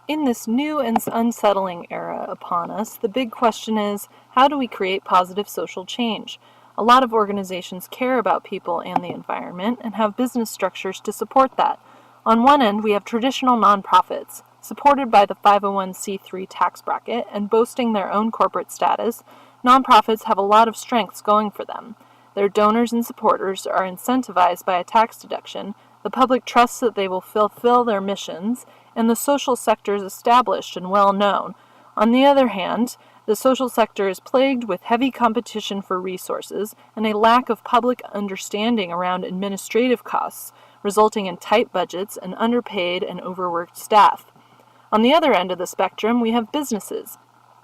In this new and unsettling era upon us, the big question is, how do we create positive social change? A lot of organizations care about people and the environment and have business structures to support that. On one end, we have traditional nonprofits, supported by the 501c3 tax bracket and boasting their own corporate status. Nonprofits have a lot of strengths going for them. Their donors and supporters are incentivized by a tax deduction, the public trusts that they will fulfill their missions, and the social sector is established and well known. On the other hand, the social sector is plagued with heavy competition for resources and a lack of public understanding around administrative costs, resulting in tight budgets and underpaid and overworked staff. On the other end of the spectrum, we have businesses.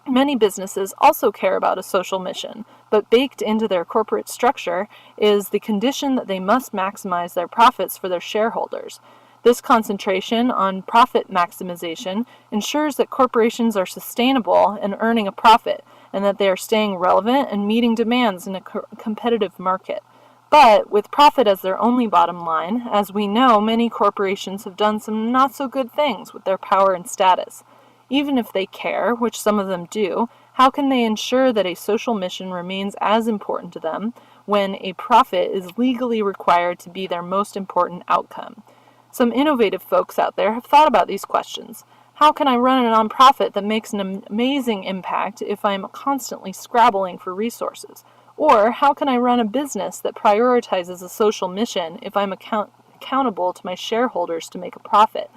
Many businesses also care about a social mission, but baked into their corporate structure is the condition that they must maximize their profits for their shareholders. This concentration on profit maximization ensures that corporations are sustainable and earning a profit, and that they are staying relevant and meeting demands in a competitive market. But with profit as their only bottom line, as we know, many corporations have done some not so good things with their power and status. Even if they care, which some of them do, how can they ensure that a social mission remains as important to them when a profit is legally required to be their most important outcome? Some innovative folks out there have thought about these questions. How can I run a nonprofit that makes an amazing impact if I'm constantly scrabbling for resources? Or how can I run a business that prioritizes a social mission if I'm accountable to my shareholders to make a profit?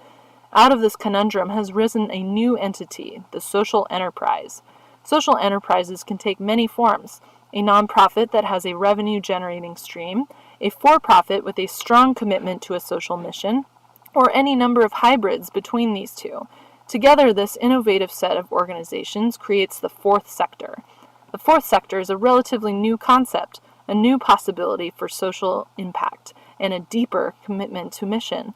Out of this conundrum has risen a new entity, the social enterprise. Social enterprises can take many forms: a nonprofit that has a revenue-generating stream, a for-profit with a strong commitment to a social mission, or any number of hybrids between these two. Together, this innovative set of organizations creates the fourth sector. The fourth sector is a relatively new concept, a new possibility for social impact, and a deeper commitment to mission.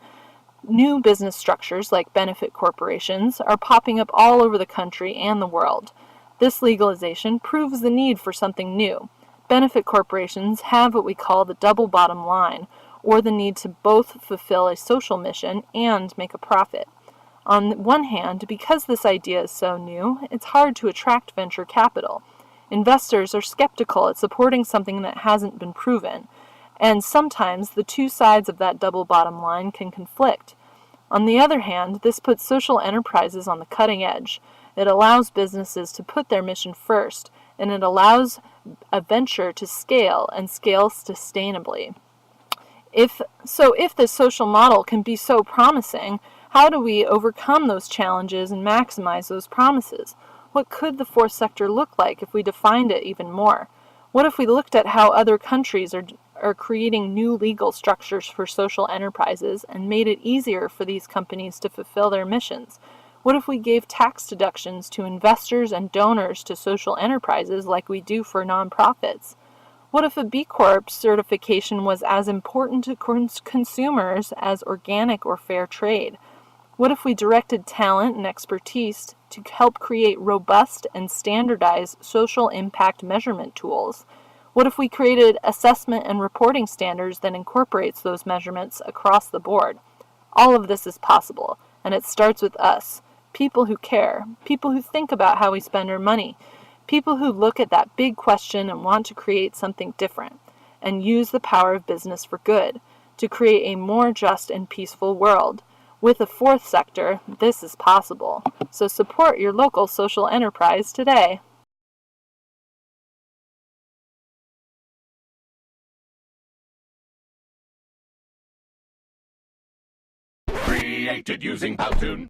New business structures, like benefit corporations, are popping up all over the country and the world. This legalization proves the need for something new. Benefit corporations have what we call the double bottom line, or the need to both fulfill a social mission and make a profit. On one hand, because this idea is so new, it's hard to attract venture capital. Investors are skeptical at supporting something that hasn't been proven, and sometimes the two sides of that double bottom line can conflict. On the other hand, this puts social enterprises on the cutting edge. It allows businesses to put their mission first, and it allows a venture to scale and scale sustainably. If this social model can be so promising, how do we overcome those challenges and maximize those promises? What could the fourth sector look like if we defined it even more? What if we looked at how other countries are creating new legal structures for social enterprises and made it easier for these companies to fulfill their missions? What if we gave tax deductions to investors and donors to social enterprises like we do for nonprofits? What if a B Corp certification was as important to consumers as organic or fair trade? What if we directed talent and expertise to help create robust and standardized social impact measurement tools? What if we created assessment and reporting standards that incorporates those measurements across the board? All of this is possible, and it starts with us, people who care, people who think about how we spend our money, people who look at that big question and want to create something different, and use the power of business for good, to create a more just and peaceful world. With the fourth sector, this is possible. So support your local social enterprise today. Created using Powtoon.